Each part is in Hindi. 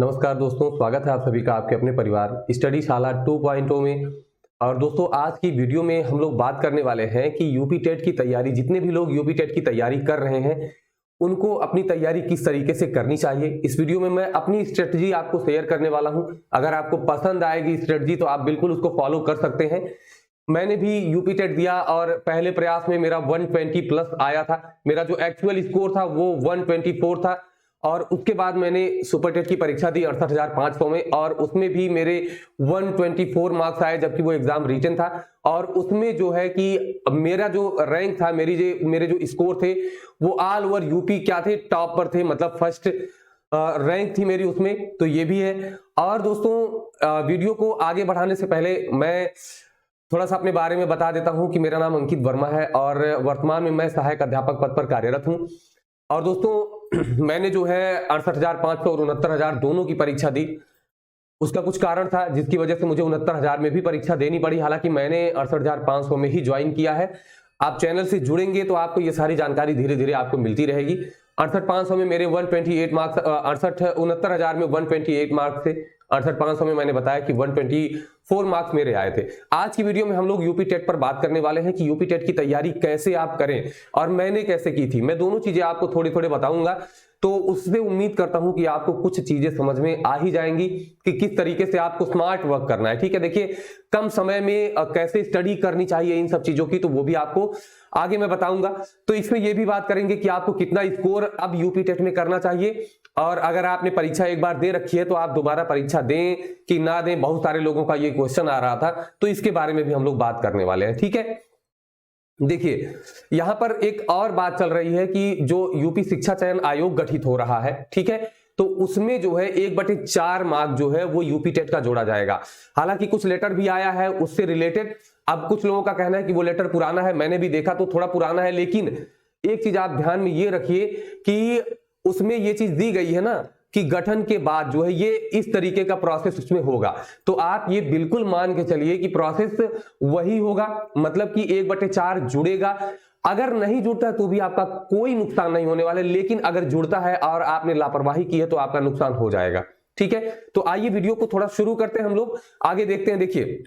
नमस्कार दोस्तों, स्वागत है आप सभी का आपके अपने परिवार स्टडी शाला 2.0 में। और दोस्तों, आज की वीडियो में हम लोग बात करने वाले हैं कि यूपी टेट की तैयारी, जितने भी लोग यूपी टेट की तैयारी कर रहे हैं उनको अपनी तैयारी किस तरीके से करनी चाहिए। इस वीडियो में मैं अपनी स्ट्रेटजी आपको शेयर करने वाला हूं। अगर आपको पसंद आएगी स्ट्रेटजी तो आप बिल्कुल उसको फॉलो कर सकते हैं। मैंने भी यूपी टेट दिया और पहले प्रयास में मेरा 120 प्लस आया था। मेरा जो एक्चुअल स्कोर था वो 124 था। और उसके बाद मैंने सुपर टेट की परीक्षा दी 68,500 में, और उसमें भी मेरे 124 मार्क्स आए, जबकि वो एग्जाम रिटन था। और उसमें जो है कि मेरा जो रैंक था, मेरे जो स्कोर थे वो ऑल ओवर यूपी क्या थे, टॉप पर थे, मतलब फर्स्ट रैंक थी मेरी उसमें। तो ये भी है। और दोस्तों, वीडियो को आगे बढ़ाने से पहले मैं थोड़ा सा अपने बारे में बता देता हूं कि मेरा नाम अंकित वर्मा है और वर्तमान में मैं सहायक अध्यापक पद पर कार्यरत हूं। और दोस्तों, मैंने जो है 68,500 और 69,000 दोनों की परीक्षा दी। उसका कुछ कारण था जिसकी वजह से मुझे 69,000 में भी परीक्षा देनी पड़ी। हालांकि मैंने 68,500 में ही ज्वाइन किया है। आप चैनल से जुड़ेंगे तो आपको ये सारी जानकारी धीरे धीरे आपको मिलती रहेगी। 68,500 में मेरे 128 मार्क्स, 69,000 में 128 मार्क्स थे। 68,500 में मैंने बताया कि 124 मार्क्स मेरे आए थे। आज की वीडियो में हम लोग यूपी टेट पर बात करने वाले हैं कि यूपी टेट की तैयारी कैसे आप करें और मैंने कैसे की थी। मैं दोनों चीजें आपको थोड़ी थोड़ी बताऊंगा, तो उससे उम्मीद करता हूं कि आपको कुछ चीजें समझ में आ ही जाएंगी कि किस तरीके से आपको स्मार्ट वर्क करना है। ठीक है, देखिए, कम समय में कैसे स्टडी करनी चाहिए इन सब चीजों की, तो वो भी आपको आगे मैं बताऊंगा। तो इसमें ये भी बात करेंगे कि आपको कितना स्कोर अब यूपी टेट में करना चाहिए, और अगर आपने परीक्षा एक बार दे रखी है तो आप दोबारा परीक्षा दें कि ना दें। बहुत सारे लोगों का ये क्वेश्चन आ रहा था, तो इसके बारे में भी हम लोग बात करने वाले हैं। ठीक है, देखिए, यहां पर एक और बात चल रही है कि जो यूपी शिक्षा चयन आयोग गठित हो रहा है, ठीक है, तो उसमें जो है 1/4 मार्क जो है वो यूपी टेट का जोड़ा जाएगा। हालांकि कुछ लेटर भी आया है उससे रिलेटेड। अब कुछ लोगों का कहना है कि वो लेटर पुराना है, मैंने भी देखा तो थोड़ा पुराना है, लेकिन एक चीज आप ध्यान में ये रखिए कि उसमें ये चीज दी गई है ना कि गठन के बाद जो है ये इस तरीके का प्रोसेस उसमें होगा। तो आप ये बिल्कुल मान के चलिए कि प्रोसेस वही होगा, मतलब कि 1/4 जुड़ेगा। अगर नहीं जुड़ता है तो भी आपका कोई नुकसान नहीं होने वाला है, लेकिन अगर जुड़ता है और आपने लापरवाही की है तो आपका नुकसान हो जाएगा। ठीक है, तो आइए वीडियो को थोड़ा शुरू करते हैं, हम लोग आगे देखते हैं। देखिए,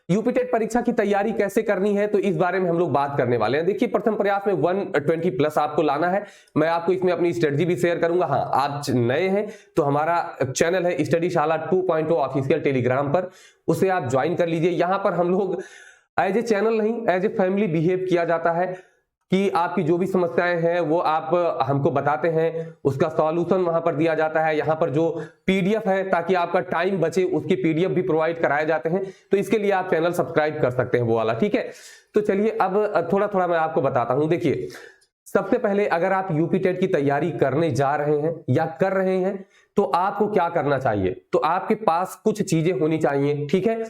यूपी टेट परीक्षा की तैयारी कैसे करनी है, तो इस बारे में हम लोग बात करने वाले हैं। देखिए, प्रथम प्रयास में 120 प्लस आपको लाना है। मैं आपको इसमें अपनी स्ट्रेटजी भी शेयर करूंगा। हाँ, आप नए हैं तो हमारा चैनल है स्टडी शाला 2.0 ऑफिशियल टेलीग्राम पर, उसे आप ज्वाइन कर लीजिए। यहां पर हम लोग एज ए चैनल नहीं, एज ए फैमिली बिहेव किया जाता है कि आपकी जो भी समस्याएं हैं वो आप हमको बताते हैं, उसका सॉल्यूशन वहां पर दिया जाता है। यहाँ पर जो पीडीएफ है, ताकि आपका टाइम बचे, उसके पीडीएफ भी प्रोवाइड कराए जाते हैं। तो इसके लिए आप चैनल सब्सक्राइब कर सकते हैं, वो वाला। ठीक है, तो चलिए अब थोड़ा थोड़ा मैं आपको बताता हूं। देखिए, सबसे पहले अगर आप यूपी टेट की तैयारी करने जा रहे हैं या कर रहे हैं तो आपको क्या करना चाहिए। तो आपके पास कुछ चीजें होनी चाहिए, ठीक है,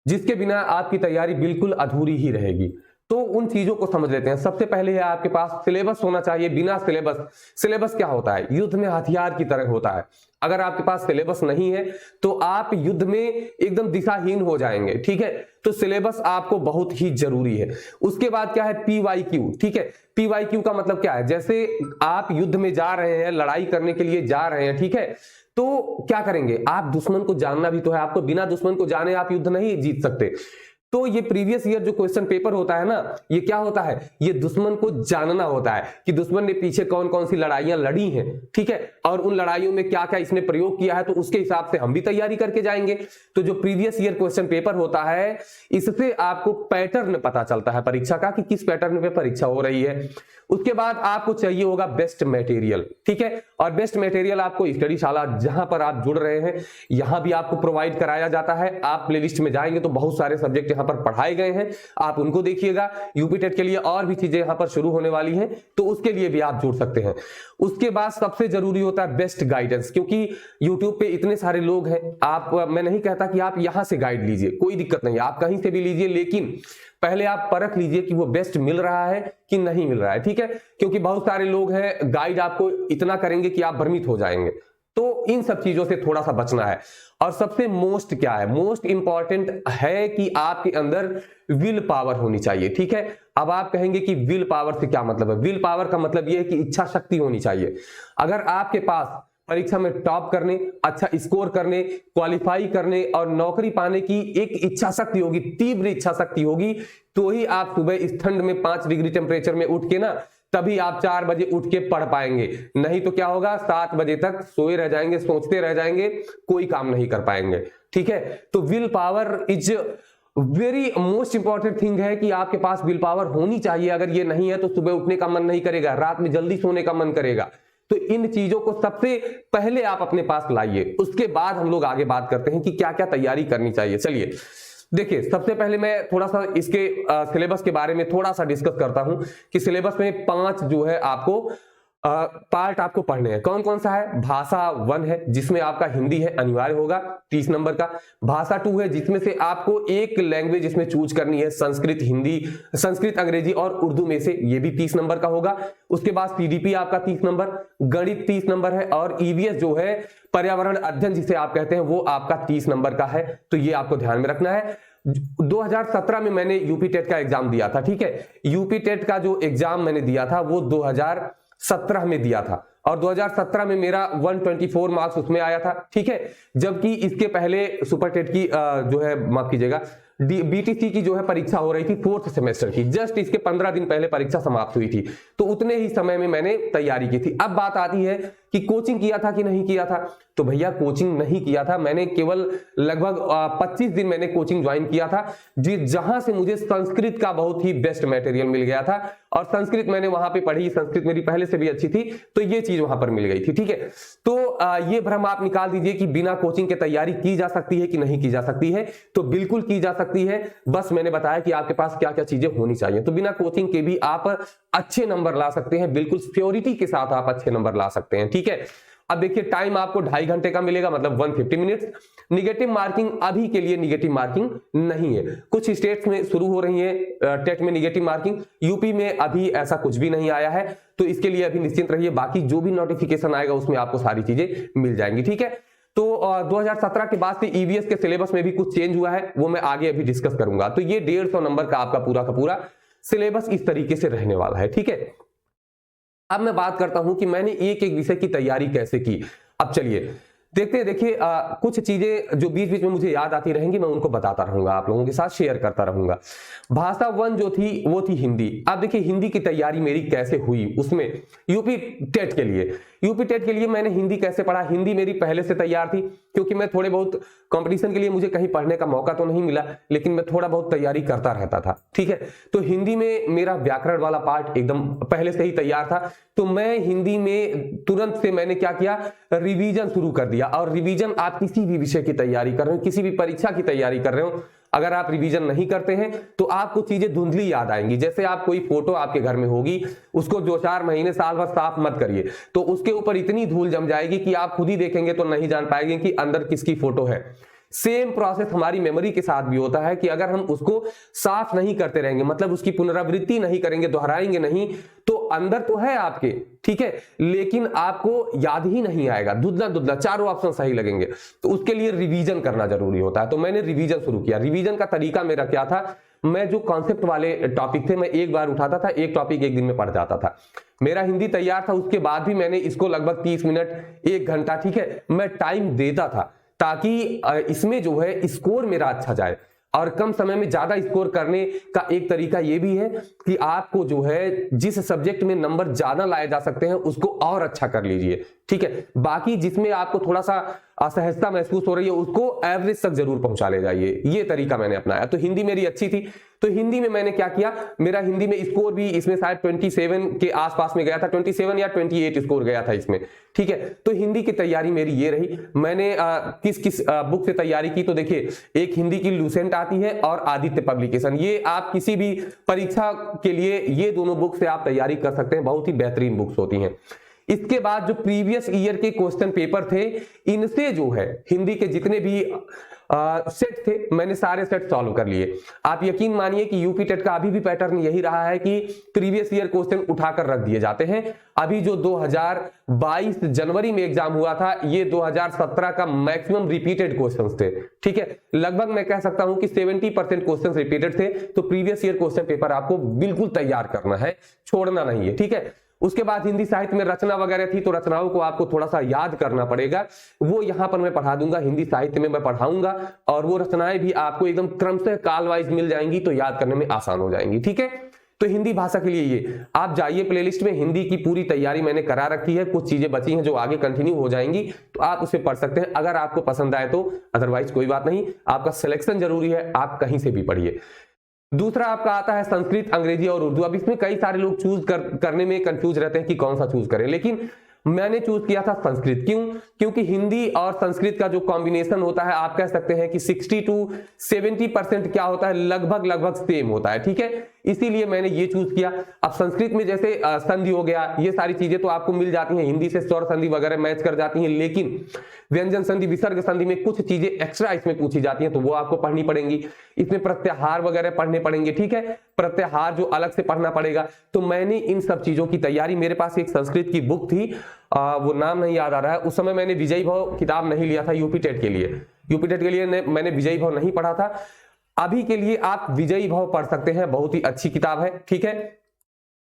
जिसके बिना आपकी तैयारी बिल्कुल अधूरी ही रहेगी। तो उन चीजों को समझ लेते हैं। सबसे पहले है आपके पास सिलेबस होना चाहिए। बिना सिलेबस क्या होता है, युद्ध में हथियार की तरह होता है। अगर आपके पास सिलेबस नहीं है तो आप युद्ध में एकदम दिशाहीन हो जाएंगे। ठीक है, तो सिलेबस आपको बहुत ही जरूरी है। उसके बाद क्या है, पीवाईक्यू। ठीक है, पीवाईक्यू का मतलब क्या है, जैसे आप युद्ध में जा रहे हैं, लड़ाई करने के लिए जा रहे हैं, ठीक है, तो क्या करेंगे, आप दुश्मन को जानना भी तो है आपको। बिना दुश्मन को जाने आप युद्ध नहीं जीत सकते। तो ये प्रीवियस ईयर जो क्वेश्चन पेपर होता है ना, ये क्या होता है, ये दुश्मन को जानना होता है कि दुश्मन ने पीछे कौन कौन सी लड़ाइयां लड़ी हैं, ठीक है, और उन लड़ाइयों में क्या क्या इसने प्रयोग किया है। तो उसके हिसाब से हम भी तैयारी करके जाएंगे। तो जो प्रीवियस ईयर क्वेश्चन पेपर होता है, इससे आपको पैटर्न पता चलता है परीक्षा का कि किस पैटर्न पे परीक्षा हो रही है। उसके बाद आपको चाहिए होगा बेस्ट मटेरियल। ठीक है, और बेस्ट मटेरियल आपको स्टडी शाला जहां पर आप जुड़ रहे हैं यहां भी आपको प्रोवाइड कराया जाता है। आप प्लेलिस्ट में जाएंगे तो बहुत सारे सब्जेक्ट यहां पर पढ़ाए गए हैं, आप उनको देखिएगा। यूपी टेट के लिए और भी चीजें यहां पर शुरू होने वाली हैं, तो उसके लिए भी आप जुड़ सकते हैं। उसके बाद सबसे जरूरी होता है बेस्ट गाइडेंस, क्योंकि यूट्यूब पे इतने सारे लोग हैं। मैं नहीं कहता कि आप यहां से गाइड लीजिए, कोई दिक्कत नहीं, आप कहीं से भी लीजिए, लेकिन पहले आप परख लीजिए कि वो बेस्ट मिल रहा है कि नहीं मिल रहा है। ठीक है, क्योंकि बहुत सारे लोग हैं, गाइड आपको इतना करेंगे कि आप भ्रमित हो जाएंगे। तो इन सब चीजों से थोड़ा सा बचना है। और सबसे मोस्ट क्या है, मोस्ट इंपॉर्टेंट है कि आपके अंदर विल पावर होनी चाहिए। ठीक है, अब आप कहेंगे कि विल पावर से क्या मतलब है। विल पावर का मतलब यह है कि इच्छा शक्ति होनी चाहिए। अगर आपके पास परीक्षा में टॉप करने, अच्छा स्कोर करने, क्वालिफाई करने और नौकरी पाने की एक इच्छा शक्ति होगी, तीव्र इच्छा शक्ति होगी, तो ही आप सुबह इस ठंड में 5 डिग्री टेम्परेचर में उठ के ना, तभी आप 4 बजे उठ के पढ़ पाएंगे। नहीं तो क्या होगा, 7 बजे तक सोए रह जाएंगे, सोचते रह जाएंगे, कोई काम नहीं कर पाएंगे। ठीक है, तो will power is very most important thing है कि आपके पास विल पावर होनी चाहिए। अगर ये नहीं है तो सुबह उठने का मन नहीं करेगा, रात में जल्दी सोने का मन करेगा। तो इन चीजों को सबसे पहले आप अपने पास लाइए, उसके बाद हम लोग आगे बात करते हैं कि क्या क्या तैयारी करनी चाहिए। चलिए देखिए, सबसे पहले मैं थोड़ा सा इसके सिलेबस के बारे में थोड़ा सा डिस्कस करता हूं कि सिलेबस में 5 जो है आपको पार्ट आपको पढ़ने हैं। कौन कौन सा है? भाषा 1 है जिसमें आपका हिंदी है, अनिवार्य होगा 30 नंबर का। भाषा 2 है जिसमें से आपको एक लैंग्वेज इसमें चूज करनी है, संस्कृत, हिंदी, संस्कृत, अंग्रेजी और उर्दू में से, ये भी 30 नंबर का होगा। उसके बाद सीडीपी आपका 30 नंबर, गणित 30 नंबर है और ईवीएस जो है पर्यावरण अध्ययन जिसे आप कहते हैं, वो आपका 30 नंबर का है। तो ये आपको ध्यान में रखना है। 2017 में मैंने यूपी टेट का एग्जाम दिया था। ठीक है, यूपी टेट का जो एग्जाम मैंने दिया था वो 2017 में दिया था और 2017 में मेरा 124 मार्क्स उसमें आया था। ठीक है, जबकि इसके पहले सुपर टेट की जो है, माफ कीजिएगा, बीटीसी की जो है परीक्षा हो रही थी 4th सेमेस्टर की, जस्ट इसके 15 दिन पहले परीक्षा समाप्त हुई थी। तो उतने ही समय में मैंने तैयारी की थी। अब बात आती है कि कोचिंग किया था कि नहीं किया था। तो भैया कोचिंग नहीं किया था मैंने, केवल लगभग 25 दिन मैंने कोचिंग ज्वाइन किया था, जहां से मुझे संस्कृत का बहुत ही बेस्ट मटेरियल मिल गया था और संस्कृत मैंने वहां पे पढ़ी, संस्कृत मेरी पहले से भी अच्छी थी, तो ये चीज वहां पर मिल गई थी। ठीक है, तो ये भ्रम आप निकाल दीजिए कि बिना कोचिंग के तैयारी की जा सकती है कि नहीं की जा सकती है। तो बिल्कुल की जा सकती है, बस मैंने बताया कि आपके पास क्या क्या चीजें होनी चाहिए। तो बिना कोचिंग के भी आप अच्छे नंबर ला सकते हैं, बिल्कुल सिक्योरिटी के साथ आप अच्छे नंबर ला सकते हैं। ठीक है, अब देखिए टाइम आपको 2.5 घंटे का मिलेगा, मतलब 150 मिनट्स। निगेटिव मार्किंग अभी के लिए निगेटिव मार्किंग नहीं है, कुछ स्टेट्स में शुरू हो रही है टेट में निगेटिव मार्किंग, यूपी में अभी ऐसा कुछ भी नहीं आया है, तो इसके लिए अभी निश्चिंत रहिए। बाकी जो भी नोटिफिकेशन आएगा उसमें आपको सारी चीजें मिल जाएंगी। ठीक है, तो 2017 के बाद से ईवीएस के सिलेबस में भी कुछ चेंज हुआ है, वो मैं आगे अभी डिस्कस करूंगा। तो ये 150 नंबर का आपका पूरा का पूरा सिलेबस इस तरीके से रहने वाला है। ठीक है, अब मैं बात करता हूं कि मैंने एक एक विषय की तैयारी कैसे की। अब चलिए देखते हैं। देखिए कुछ चीजें जो बीच बीच में मुझे याद आती रहेंगी, मैं उनको बताता रहूंगा, आप लोगों के साथ शेयर करता रहूंगा। भाषा 1 जो थी वो थी हिंदी। अब देखिए हिंदी की तैयारी मेरी कैसे हुई, उसमें यूपी टेट के लिए, यूपी टेट के लिए मैंने हिंदी कैसे पढ़ा। हिंदी मेरी पहले से तैयार थी, क्योंकि मैं थोड़े बहुत कंपटीशन के लिए मुझे कहीं पढ़ने का मौका तो नहीं मिला, लेकिन मैं थोड़ा बहुत तैयारी करता रहता था। ठीक है, तो हिंदी में मेरा व्याकरण वाला पार्ट एकदम पहले से ही तैयार था। तो मैं हिंदी में तुरंत से मैंने क्या किया, रिवीजन शुरू कर दिया। और रिवीजन आप किसी भी विषय की तैयारी कर रहे हो, किसी भी परीक्षा की तैयारी कर रहे हो, अगर आप रिवीजन नहीं करते हैं तो आपको चीजें धुंधली याद आएंगी। जैसे आप कोई फोटो आपके घर में होगी, उसको 2-4 महीने साल भर साफ मत करिए, तो उसके ऊपर इतनी धूल जम जाएगी कि आप खुद ही देखेंगे तो नहीं जान पाएंगे कि अंदर किसकी फोटो है। सेम प्रोसेस हमारी मेमोरी के साथ भी होता है कि अगर हम उसको साफ नहीं करते रहेंगे, मतलब उसकी पुनरावृत्ति नहीं करेंगे, दोहराएंगे नहीं, तो अंदर तो है आपके, ठीक है, लेकिन आपको याद ही नहीं आएगा, धुंधला धुंधला, चारों ऑप्शन सही लगेंगे। तो उसके लिए रिवीजन करना जरूरी होता है। तो मैंने रिवीजन शुरू किया। रिवीजन का तरीका मेरा क्या था, मैं जो कॉन्सेप्ट वाले टॉपिक थे मैं एक बार उठाता था, एक टॉपिक एक दिन में पढ़ जाता था। मेरा हिंदी तैयार था, उसके बाद भी मैंने इसको लगभग 30 मिनट 1 घंटा, ठीक है, मैं टाइम देता था, ताकि इसमें जो है स्कोर मेरा अच्छा जाए। और कम समय में ज्यादा स्कोर करने का एक तरीका यह भी है कि आपको जो है जिस सब्जेक्ट में नंबर ज्यादा लाए जा सकते हैं उसको और अच्छा कर लीजिए। ठीक है, बाकी जिसमें आपको थोड़ा सा असहजता महसूस हो रही है उसको एवरेज तक जरूर पहुंचा ले जाइए। ये तरीका मैंने अपनाया। तो हिंदी मेरी अच्छी थी, तो हिंदी में मैंने क्या किया, मेरा हिंदी में स्कोर भी इसमें शायद 27 के आसपास में गया था, 27 या 28 स्कोर गया था इसमें। ठीक है, तो हिंदी की तैयारी मेरी ये रही। मैंने किस किस बुक से तैयारी की, तो देखिए एक हिंदी की लूसेंट आती है और आदित्य पब्लिकेशन, ये आप किसी भी परीक्षा के लिए ये दोनों बुक से आप तैयारी कर सकते हैं, बहुत ही बेहतरीन बुक्स होती हैं। इसके बाद जो प्रीवियस ईयर के क्वेश्चन पेपर थे, इनसे जो है हिंदी के जितने भी सेट थे मैंने सारे सेट सॉल्व कर लिए। आप यकीन मानिए कि यूपी टेट का अभी भी पैटर्न यही रहा है कि प्रीवियस ईयर क्वेश्चन उठाकर रख दिए जाते हैं। अभी जो 2022 जनवरी में एग्जाम हुआ था, ये 2017 का मैक्सिमम रिपीटेड क्वेश्चंस थे। ठीक है, लगभग मैं कह सकता हूं कि 70% क्वेश्चंस रिपीटेड थे। तो प्रीवियस ईयर क्वेश्चन पेपर आपको बिल्कुल तैयार करना है, छोड़ना नहीं है। ठीक है, उसके बाद हिंदी साहित्य में रचना वगैरह थी, तो रचनाओं को आपको थोड़ा सा याद करना पड़ेगा, वो यहां पर मैं पढ़ा दूंगा, हिंदी साहित्य में मैं पढ़ाऊंगा, और वो रचनाएं भी आपको एकदम क्रमशः काल वाइज मिल जाएंगी, तो याद करने में आसान हो जाएंगी। ठीक है, तो हिंदी भाषा के लिए ये आप जाइए प्लेलिस्ट में, हिंदी की पूरी तैयारी मैंने करा रखी है, कुछ चीजें बची हैं जो आगे कंटिन्यू हो जाएंगी, तो आप उसे पढ़ सकते हैं अगर आपको पसंद आए तो, अदरवाइज कोई बात नहीं, आपका सिलेक्शन जरूरी है, आप कहीं से भी पढ़िए। दूसरा आपका आता है संस्कृत, अंग्रेजी और उर्दू। अब इसमें कई सारे लोग चूज करने में कंफ्यूज रहते हैं कि कौन सा चूज करें, लेकिन मैंने चूज किया था संस्कृत। क्यों? क्योंकि हिंदी और संस्कृत का जो कॉम्बिनेशन होता है, आप कह सकते हैं कि 60 to 70% क्या होता है, लगभग सेम होता है। ठीक है, इसीलिए मैंने ये चूज किया। अब संस्कृत में जैसे संधि हो गया, ये सारी चीजें तो आपको मिल जाती हैं, हिंदी से स्वर संधि वगैरह मैच कर जाती हैं, लेकिन व्यंजन संधि, विसर्ग संधि में कुछ चीजें एक्स्ट्रा इसमें पूछी जाती हैं, तो वो आपको पढ़नी पड़ेंगी। इसमें प्रत्याहार वगैरह पढ़ने पड़ेंगे। ठीक है, प्रत्याहार जो अलग से पढ़ना पड़ेगा, तो मैंने इन सब चीजों की तैयारी, मेरे पास एक संस्कृत की बुक थी, वो नाम नहीं याद आ रहा है, उस समय मैंने विजयी भव किताब नहीं लिया था यूपी टेट के लिए, मैंने विजयी भव नहीं पढ़ा था। अभी के लिए आप विजयी भव पढ़ सकते हैं, बहुत ही अच्छी किताब है। ठीक है,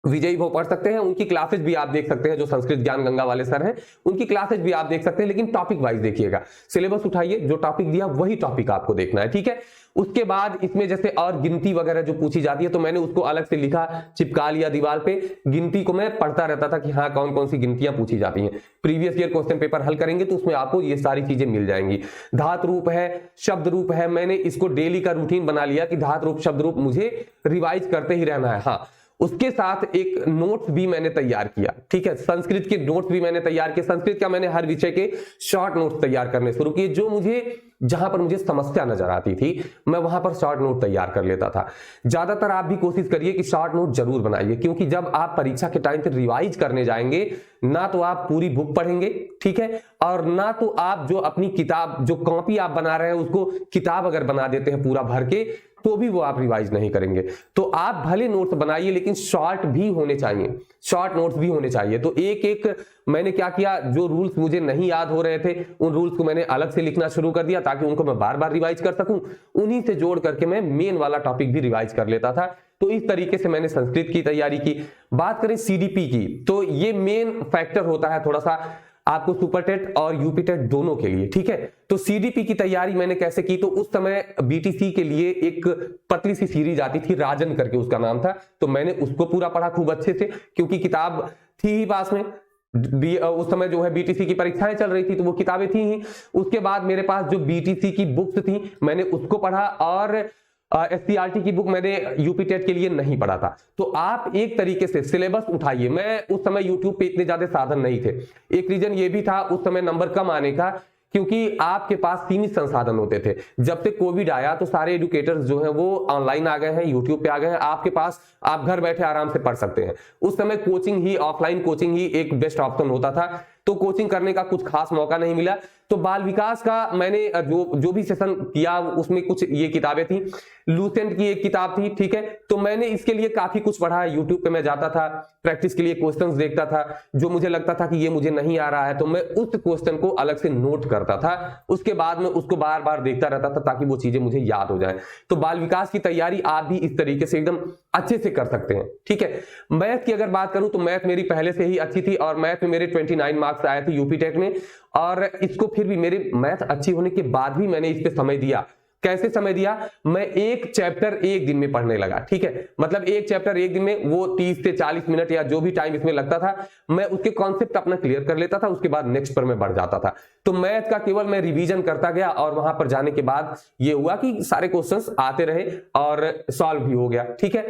विजयी भव पढ़ सकते हैं, उनकी क्लासेज भी आप देख सकते हैं, जो संस्कृत ज्ञान गंगा वाले सर हैं उनकी क्लासेज भी आप देख सकते हैं, लेकिन टॉपिक वाइज देखिएगा, सिलेबस उठाइए, जो टॉपिक दिया वही टॉपिक आपको देखना है। ठीक है, उसके बाद इसमें जैसे और गिनती वगैरह जो पूछी जाती है, तो मैंने उसको अलग से लिखा, चिपका लिया दीवार पे, गिनती को मैं पढ़ता रहता था कि हाँ कौन कौन सी गिनतियां पूछी जाती हैं। प्रीवियस ईयर क्वेश्चन पेपर हल करेंगे तो उसमें आपको ये सारी चीजें मिल जाएंगी। धातु रूप है, शब्द रूप है, मैंने इसको डेली का रूटीन बना लिया कि धातु रूप शब्द रूप मुझे रिवाइज करते ही रहना है। हाँ, उसके साथ एक नोट्स भी मैंने तैयार किया। ठीक है, संस्कृत के नोट्स भी मैंने तैयार किए, संस्कृत का मैंने हर विषय के शॉर्ट नोट्स तैयार करने शुरू किए, जो मुझे जहां पर मुझे समस्या नजर आती थी मैं वहां पर शॉर्ट नोट तैयार कर लेता था। ज्यादातर आप भी कोशिश करिए कि शॉर्ट नोट जरूर बनाइए, क्योंकि जब आप परीक्षा के टाइम पे रिवाइज करने जाएंगे, ना तो आप पूरी बुक पढ़ेंगे, ठीक है, और ना तो आप जो अपनी किताब, जो कॉपी आप बना रहे हैं उसको किताब अगर बना देते हैं पूरा भर के, तो भी वो आप रिवाइज नहीं करेंगे। तो आप भले नोट्स बनाइए, लेकिन शॉर्ट भी होने चाहिए, शॉर्ट नोट्स भी होने चाहिए। तो एक एक मैंने क्या किया, जो रूल्स मुझे नहीं याद हो रहे थे उन रूल्स को मैंने अलग से लिखना शुरू कर दिया, ताकि उनको मैं बार बार रिवाइज कर सकूं। उन्हीं से जोड़ करके मैं मेन वाला टॉपिक भी रिवाइज कर लेता था। तो इस तरीके से मैंने संस्कृत की तैयारी की। बात करें सीडीपी की, तो ये मेन फैक्टर होता है थोड़ा सा आपको सुपर टेट और यूपी टेट दोनों के लिए। ठीक है, तो सीडीपी की तैयारी मैंने कैसे की, तो उस समय बीटीसी के लिए एक पतली सी सीरीज आती थी, राजन करके उसका नाम था, तो मैंने उसको पूरा पढ़ा खूब अच्छे से, क्योंकि किताब थी ही पास में। उस समय जो है बीटीसी की परीक्षाएं चल रही थी, तो वो किताबें थी ही। उसके बाद मेरे पास जो बीटीसी की बुक्स थी मैंने उसको पढ़ा, और एससीईआरटी की बुक मैंने यूपी टेट के लिए नहीं पढ़ा था। तो आप एक तरीके से सिलेबस उठाइए। मैं उस समय यूट्यूब पे इतने ज्यादा साधन नहीं थे, एक रीजन ये भी था उस समय नंबर कम आने का, क्योंकि आपके पास सीमित संसाधन होते थे। जब से कोविड आया तो सारे एजुकेटर्स जो हैं वो ऑनलाइन आ गए हैं, यूट्यूब पे आ गए हैं, आपके पास आप घर बैठे आराम से पढ़ सकते हैं। उस समय कोचिंग ही, ऑफलाइन कोचिंग ही एक बेस्ट ऑप्शन होता था, तो कोचिंग करने का कुछ खास मौका नहीं मिला। तो बाल विकास का मैंने जो भी सेशन किया उसमें कुछ ये किताबें थी, लूसेंट की एक किताब थी, ठीक है, तो मैंने इसके लिए काफी कुछ पढ़ा। यूट्यूब पे मैं जाता था, प्रैक्टिस के लिए क्वेश्चंस देखता था, जो मुझे लगता था कि ये मुझे नहीं आ रहा है तो मैं उस क्वेश्चन को अलग से नोट करता था, उसके बाद में उसको बार बार देखता रहता था ताकि वो चीजें मुझे याद हो जाए। तो बाल विकास की तैयारी आप भी इस तरीके से एकदम अच्छे से कर सकते हैं। ठीक है, मैथ की अगर बात करूं तो मैथ मेरी पहले से ही अच्छी थी, और मैथ में मेरे 29 मार्क्स आए थे यूपी टेट में, और इसको फिर भी मेरे मैथ अच्छी होने के बाद भी मैंने इस पे समय दिया। कैसे समय दिया, मैं एक चैप्टर एक दिन में पढ़ने लगा। ठीक है, मतलब एक चैप्टर एक दिन में, वो 30 से 40 मिनट या जो भी टाइम इसमें लगता था, मैं उसके कॉन्सेप्ट अपना क्लियर कर लेता था, उसके बाद नेक्स्ट पर मैं बढ़ जाता था। तो मैथ का केवल मैं रिवीजन करता गया, और वहां पर जाने के बाद ये हुआ कि सारे क्वेश्चंस आते रहे और सॉल्व भी हो गया। ठीक है,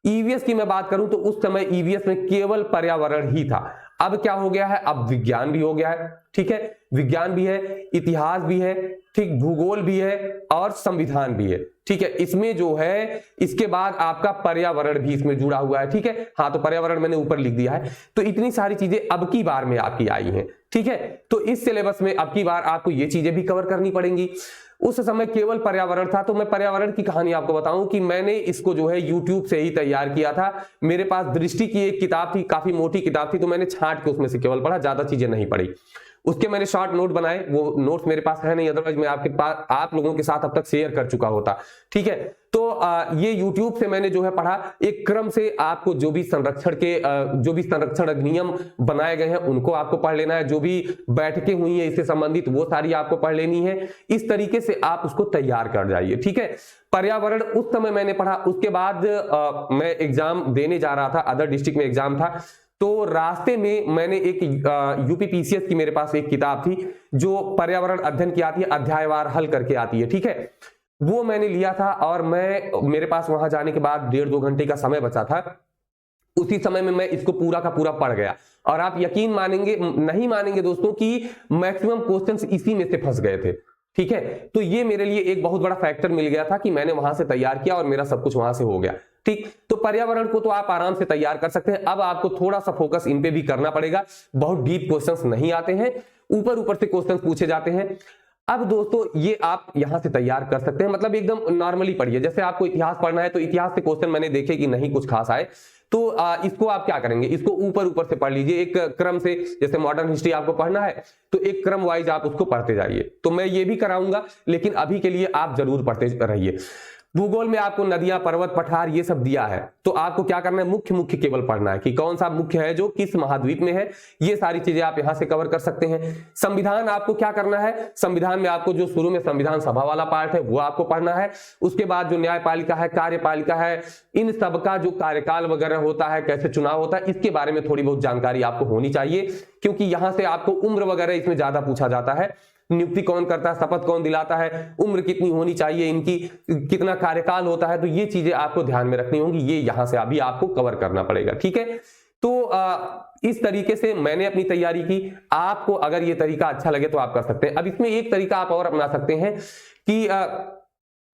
ईवीएस की मैं बात करूं तो उस समय ईवीएस में केवल पर्यावरण ही था। अब क्या हो गया है, अब विज्ञान भी हो गया है। ठीक है, विज्ञान भी है, इतिहास भी है, ठीक, भूगोल भी है, और संविधान भी है। ठीक है, इसमें जो है इसके बाद आपका पर्यावरण भी इसमें जुड़ा हुआ है। ठीक है, हाँ, तो पर्यावरण मैंने ऊपर लिख दिया है। तो इतनी सारी चीजें अब की बार में आपकी आई हैं। ठीक है, तो इस सिलेबस में अब की बार आपको ये चीजें भी कवर करनी पड़ेंगी। उस समय केवल पर्यावरण था, तो मैं पर्यावरण की कहानी आपको बताऊं कि मैंने इसको जो है YouTube से ही तैयार किया था। मेरे पास दृष्टि की एक किताब थी, काफी मोटी किताब थी, तो मैंने छांट के उसमें से केवल पढ़ा, ज्यादा चीजें नहीं पढ़ी। उसके मैंने शॉर्ट नोट बनाए, वो नोट्स मेरे पास है नहीं, अदरवाइज मैं आपके पास आप लोगों के साथ अब तक शेयर कर चुका होता। ठीक है, तो ये YouTube से मैंने जो है पढ़ा, एक क्रम से आपको जो भी संरक्षण अधिनियम बनाए गए हैं उनको आपको पढ़ लेना है, जो भी बैठकें हुई हैं इससे संबंधित वो सारी आपको पढ़ लेनी है। इस तरीके से आप उसको तैयार कर जाइए, ठीक है। पर्यावरण उस समय मैंने पढ़ा, उसके बाद मैं एग्जाम देने जा रहा था, अदर डिस्ट्रिक्ट में एग्जाम था, तो रास्ते में मैंने एक यूपीपीसीएस की मेरे पास एक किताब थी जो पर्यावरण अध्ययन की आती है, अध्यायवार हल करके आती है, ठीक है। वो मैंने लिया था और मेरे पास वहां जाने के बाद 1.5-2 घंटे का समय बचा था। उसी समय में मैं इसको पूरा का पूरा पढ़ गया और आप यकीन मानेंगे नहीं मानेंगे दोस्तों कि मैक्सिमम क्वेश्चंस इसी में से फंस गए थे, ठीक है। तो ये मेरे लिए एक बहुत बड़ा फैक्टर मिल गया था कि मैंने वहां से तैयार किया और मेरा सब कुछ वहां से हो गया, ठीक। तो पर्यावरण को तो आप आराम से तैयार कर सकते हैं। अब आपको थोड़ा सा फोकस इन पे भी करना पड़ेगा, बहुत डीप क्वेश्चंस नहीं आते हैं, ऊपर ऊपर से क्वेश्चंस पूछे जाते हैं। अब दोस्तों ये आप यहां से तैयार कर सकते हैं, मतलब एकदम नॉर्मली पढ़िए। जैसे आपको इतिहास पढ़ना है तो इतिहास से क्वेश्चन मैंने देखे कि नहीं कुछ खास आए, तो इसको आप क्या करेंगे, इसको ऊपर ऊपर से पढ़ लीजिए एक क्रम से। जैसे मॉडर्न हिस्ट्री आपको पढ़ना है तो एक क्रम वाइज आप उसको पढ़ते जाइए। तो मैं ये भी कराऊंगा, लेकिन अभी के लिए आप जरूर पढ़ते रहिए। भूगोल में आपको नदियां, पर्वत, पठार ये सब दिया है, तो आपको क्या करना है, मुख्य केवल पढ़ना है कि कौन सा मुख्य है जो किस महाद्वीप में है। ये सारी चीजें आप यहां से कवर कर सकते हैं। संविधान आपको क्या करना है, संविधान में आपको जो शुरू में संविधान सभा वाला पार्ट है वो आपको पढ़ना है। उसके बाद जो न्यायपालिका है, कार्यपालिका है, इन सबका जो कार्यकाल वगैरह होता है, कैसे चुनाव होता है, इसके बारे में थोड़ी बहुत जानकारी आपको होनी चाहिए, क्योंकि यहां से आपको उम्र वगैरह इसमें ज्यादा पूछा जाता है। नियुक्ति कौन करता है, शपथ कौन दिलाता है, उम्र कितनी होनी चाहिए इनकी, कितना कार्यकाल होता है, तो ये चीजें आपको ध्यान में रखनी होंगी। ये यहां से अभी आपको कवर करना पड़ेगा, ठीक है। तो इस तरीके से मैंने अपनी तैयारी की। आपको अगर ये तरीका अच्छा लगे तो आप कर सकते हैं। अब इसमें एक तरीका आप और अपना सकते हैं कि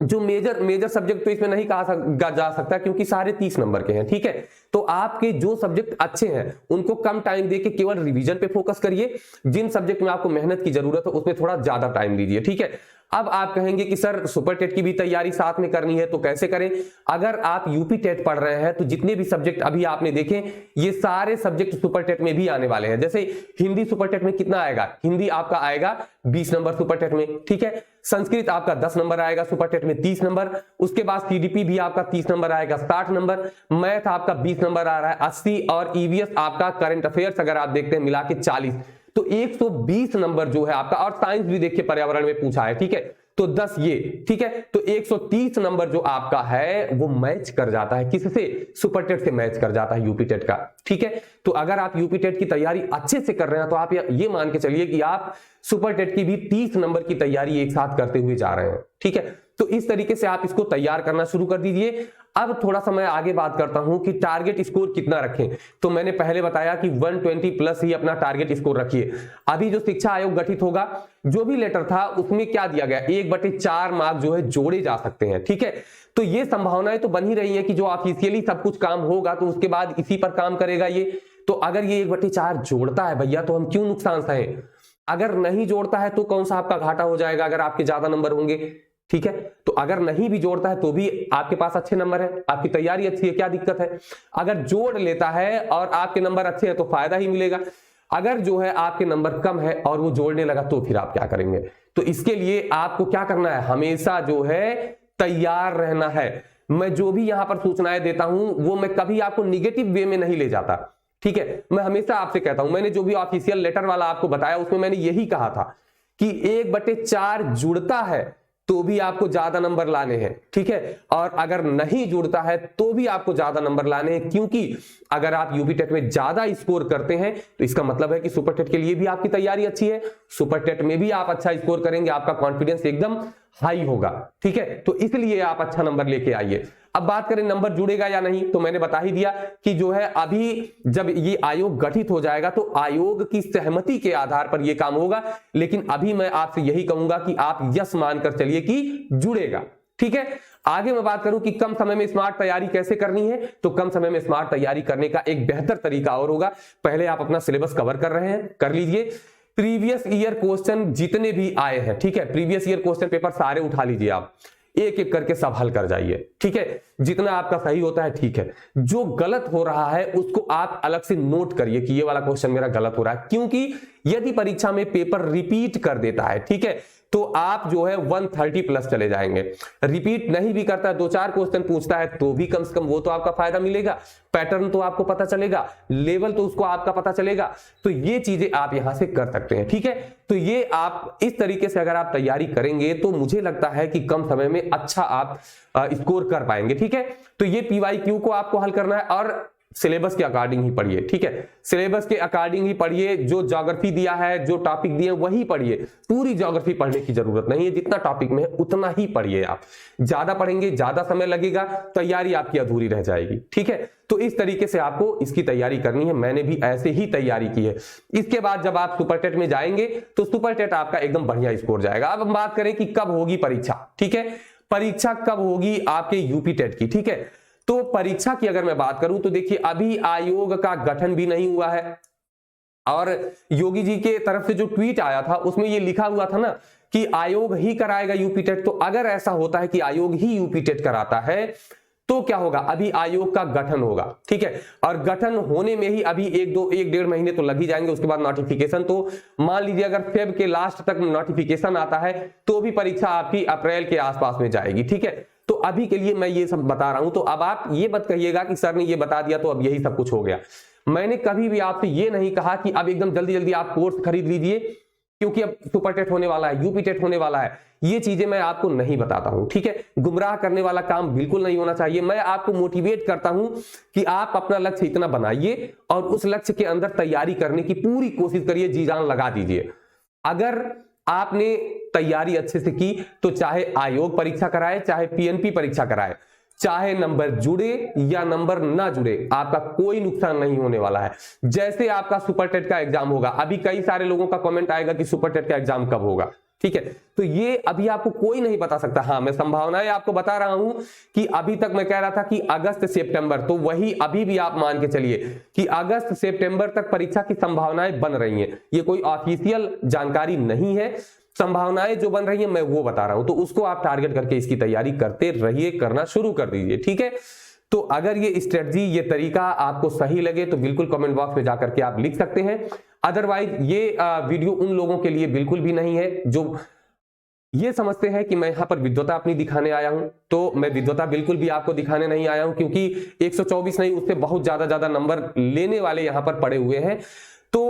जो मेजर सब्जेक्ट तो इसमें नहीं कहा जा सकता क्योंकि सारे 30 नंबर के हैं, ठीक है। तो आपके जो सब्जेक्ट अच्छे हैं उनको कम टाइम देके केवल रिवीजन पे फोकस करिए। जिन सब्जेक्ट में आपको मेहनत की जरूरत है उसमें थोड़ा ज्यादा टाइम दीजिए, ठीक है। अब आप कहेंगे कि सर सुपर टेट की भी तैयारी साथ में करनी है तो कैसे करें। अगर आप यूपी टेट पढ़ रहे हैं तो जितने भी सब्जेक्ट अभी आपने देखे ये सारे सब्जेक्ट सुपर टेट में भी आने वाले हैं। जैसे हिंदी सुपर टेट में कितना आएगा, हिंदी आपका आएगा 20 नंबर सुपर टेट में, ठीक है। संस्कृत आपका 10 नंबर आएगा सुपर टेट में, 30 नंबर। उसके बाद सीडीपी भी आपका 30 नंबर आएगा, 60 नंबर। मैथ आपका 20 नंबर आ रहा है, 80। और ईवीएस आपका करंट अफेयर्स अगर आप देखते हैं मिला के 40, तो 120 नंबर जो है आपका। और साइंस भी देखिए पर्यावरण में पूछा है, ठीक है, तो 10 ये, ठीक है। तो 130 नंबर जो आपका है वो मैच कर जाता है किससे, सुपर टेट से मैच कर जाता है यूपी टेट का, ठीक है। तो अगर आप यूपी टेट की तैयारी अच्छे से कर रहे हैं तो आप ये मान के चलिए कि आप सुपर टेट की भी 30 नंबर की तैयारी एक साथ करते हुए जा रहे हैं, ठीक है। तो इस तरीके से आप इसको तैयार करना शुरू कर दीजिए। अब थोड़ा सा मैं आगे बात करता हूं कि टारगेट स्कोर कितना रखें। तो मैंने पहले बताया कि 120 प्लस ही अपना टारगेट स्कोर रखिए। अभी जो शिक्षा आयोग गठित होगा, जो भी लेटर था उसमें क्या दिया गया, 1/4 मार्क जो है जोड़े जा सकते हैं, ठीक है। तो ये संभावनाएं तो बन ही रही है कि जो ऑफिशियली सब कुछ काम होगा तो उसके बाद इसी पर काम करेगा ये। तो अगर ये 1/4 जोड़ता है भैया तो हम क्यों नुकसान सहें। अगर नहीं जोड़ता है तो कौन सा आपका घाटा हो जाएगा अगर आपके ज्यादा नंबर होंगे, ठीक है। तो अगर नहीं भी जोड़ता है तो भी आपके पास अच्छे नंबर है, आपकी तैयारी अच्छी है, क्या दिक्कत है। अगर जोड़ लेता है और आपके नंबर अच्छे हैं तो फायदा ही मिलेगा। अगर जो है आपके नंबर कम है और वो जोड़ने लगा तो फिर आप क्या करेंगे। तो इसके लिए आपको क्या करना है, हमेशा जो है तैयार रहना है। मैं जो भी यहां पर सूचनाएं देता हूं वो मैं कभी आपको निगेटिव वे में नहीं ले जाता, ठीक है। मैं हमेशा आपसे कहता हूं, मैंने जो भी ऑफिशियल लेटर वाला आपको बताया उसमें मैंने यही कहा था कि 1/4 जुड़ता है तो भी आपको ज्यादा नंबर लाने हैं, ठीक है। और अगर नहीं जुड़ता है तो भी आपको ज्यादा नंबर लाने हैं, क्योंकि अगर आप यूपी टेट में ज्यादा स्कोर करते हैं तो इसका मतलब है कि सुपर टेट के लिए भी आपकी तैयारी अच्छी है, सुपर टेट में भी आप अच्छा स्कोर करेंगे, आपका कॉन्फिडेंस एकदम हाई होगा, ठीक है। तो इसलिए आप अच्छा नंबर लेके आइए। अब बात करें नंबर जुड़ेगा या नहीं, तो मैंने बता ही दिया कि जो है अभी जब ये आयोग गठित हो जाएगा तो आयोग की सहमति के आधार पर ये काम होगा। लेकिन अभी मैं आपसे यही कहूंगा कि आप यस मानकर चलिए कि जुड़ेगा, ठीक है। आगे मैं बात करूं कि कम समय में स्मार्ट तैयारी कैसे करनी है, तो कम समय में स्मार्ट तैयारी करने का एक बेहतर तरीका और होगा। पहले आप अपना सिलेबस कवर कर रहे हैं, कर लीजिए। प्रीवियस ईयर क्वेश्चन जितने भी आए हैं, ठीक है, प्रीवियस ईयर क्वेश्चन पेपर सारे उठा लीजिए, आप एक एक करके सब हल कर जाइए, ठीक है। जितना आपका सही होता है ठीक है, जो गलत हो रहा है उसको आप अलग से नोट करिए कि ये वाला क्वेश्चन मेरा गलत हो रहा है, क्योंकि यदि परीक्षा में पेपर रिपीट कर देता है, ठीक है, तो आप जो है 130 प्लस चले जाएंगे। रिपीट नहीं भी करता, 2-4 क्वेश्चन पूछता है तो भी कम से कम वो तो आपका फायदा मिलेगा, पैटर्न तो आपको पता चलेगा, लेवल तो उसको आपका पता चलेगा। तो ये चीजें आप यहां से कर सकते हैं, ठीक है। तो ये आप इस तरीके से अगर आप तैयारी करेंगे तो मुझे लगता है कि कम समय में अच्छा आप स्कोर कर पाएंगे, ठीक है। तो ये PYQ को आपको हल करना है और सिलेबस के अकॉर्डिंग ही पढ़िए, ठीक है, सिलेबस के अकॉर्डिंग ही पढ़िए। जो ज्योग्राफी दिया है, जो टॉपिक दिए वही पढ़िए, पूरी ज्योग्राफी पढ़ने की जरूरत नहीं है, जितना टॉपिक में है उतना ही पढ़िए। आप ज्यादा पढ़ेंगे ज्यादा समय लगेगा, तैयारी आपकी अधूरी रह जाएगी, ठीक है। तो इस तरीके से आपको इसकी तैयारी करनी है, मैंने भी ऐसे ही तैयारी की है। इसके बाद जब आप सुपर टेट में जाएंगे तो सुपर टेट आपका एकदम बढ़िया स्कोर जाएगा। अब हम बात करें कि कब होगी परीक्षा, ठीक है, परीक्षा कब होगी आपके यूपी टेट की, ठीक है। तो परीक्षा की अगर मैं बात करूं तो देखिए अभी आयोग का गठन भी नहीं हुआ है, और योगी जी के तरफ से जो ट्वीट आया था उसमें ये लिखा हुआ था ना कि आयोग ही कराएगा यूपी टेट। तो अगर ऐसा होता है कि आयोग ही यूपी टेट कराता है तो क्या होगा, अभी आयोग का गठन होगा, ठीक है, और गठन होने में ही अभी 1-1.5 महीने तो लग ही जाएंगे। उसके बाद नोटिफिकेशन, तो मान लीजिए अगर फेब के लास्ट तक नोटिफिकेशन आता है तो भी परीक्षा आपकी अप्रैल के आसपास में जाएगी, ठीक है। तो अभी के लिए मैं ये सब बता रहा हूं, तो अब आप ये मत कहिएगा कि सर ने ये बता दिया तो अब यही सब कुछ हो गया। मैंने कभी भी आपसे ये नहीं कहा कि अब एकदम जल्दी जल्दी आप कोर्स खरीद लीजिए क्योंकि अब सुपर टेट होने वाला है, यूपी टेट होने वाला है। ये चीजें मैं आपको नहीं बताता हूं, ठीक है। गुमराह करने वाला काम बिल्कुल नहीं होना चाहिए। मैं आपको मोटिवेट करता हूं कि आप अपना लक्ष्य इतना बनाइए और उस लक्ष्य के अंदर तैयारी करने की पूरी कोशिश करिए, जी जान लगा दीजिए। अगर आपने तैयारी अच्छे से की तो चाहे आयोग परीक्षा कराए, चाहे PNP परीक्षा कराए, चाहे नंबर जुड़े या नंबर ना जुड़े, आपका कोई नुकसान नहीं होने वाला है। जैसे आपका सुपर टेट का एग्जाम होगा, अभी कई सारे लोगों का कमेंट आएगा कि सुपर टेट का एग्जाम कब होगा, ठीक है, तो ये अभी आपको कोई नहीं बता सकता। हाँ, मैं संभावनाएं आपको बता रहा हूं कि अभी तक मैं कह रहा था कि अगस्त सितंबर, तो वही अभी भी आप मान के चलिए कि अगस्त सितंबर तक परीक्षा की संभावनाएं बन रही हैं। ये कोई ऑफिशियल जानकारी नहीं है, संभावनाएं जो बन रही है मैं वो बता रहा हूं, तो उसको आप टारगेट करके इसकी तैयारी करते रहिए, करना शुरू कर दीजिए, ठीक है। तो अगर ये स्ट्रेटजी, ये तरीका आपको सही लगे तो बिल्कुल कमेंट बॉक्स में जाकर के आप लिख सकते हैं। अदरवाइज ये वीडियो उन लोगों के लिए बिल्कुल भी नहीं है जो ये समझते हैं कि मैं यहां पर विद्वता अपनी दिखाने आया हूं। तो मैं विद्वता बिल्कुल भी आपको दिखाने नहीं आया हूं, क्योंकि 124 नहीं, उससे बहुत ज्यादा नंबर लेने वाले यहां पर पड़े हुए हैं। तो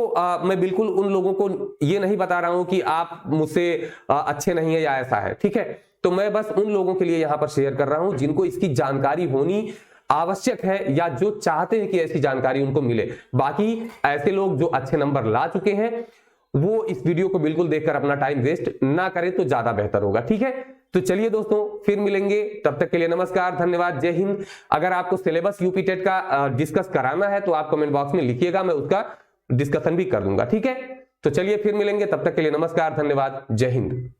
मैं बिल्कुल उन लोगों को ये नहीं बता रहा हूं कि आप मुझसे अच्छे नहीं है या ऐसा है, ठीक है। तो मैं बस उन लोगों के लिए यहां पर शेयर कर रहा हूं जिनको इसकी जानकारी होनी आवश्यक है या जो चाहते हैं कि ऐसी जानकारी उनको मिले। बाकी ऐसे लोग जो अच्छे नंबर ला चुके हैं वो इस वीडियो को बिल्कुल देखकर अपना टाइम वेस्ट ना करें तो ज्यादा बेहतर होगा, ठीक है। तो चलिए दोस्तों, फिर मिलेंगे, तब तक के लिए नमस्कार, धन्यवाद, जय हिंद। अगर आपको सिलेबस यूपी टेट का डिस्कस कराना है तो आप कमेंट बॉक्स में लिखिएगा, मैं उसका डिस्कशन भी कर दूंगा, ठीक है। तो चलिए फिर मिलेंगे, तब तक के लिए नमस्कार, धन्यवाद, जय हिंद।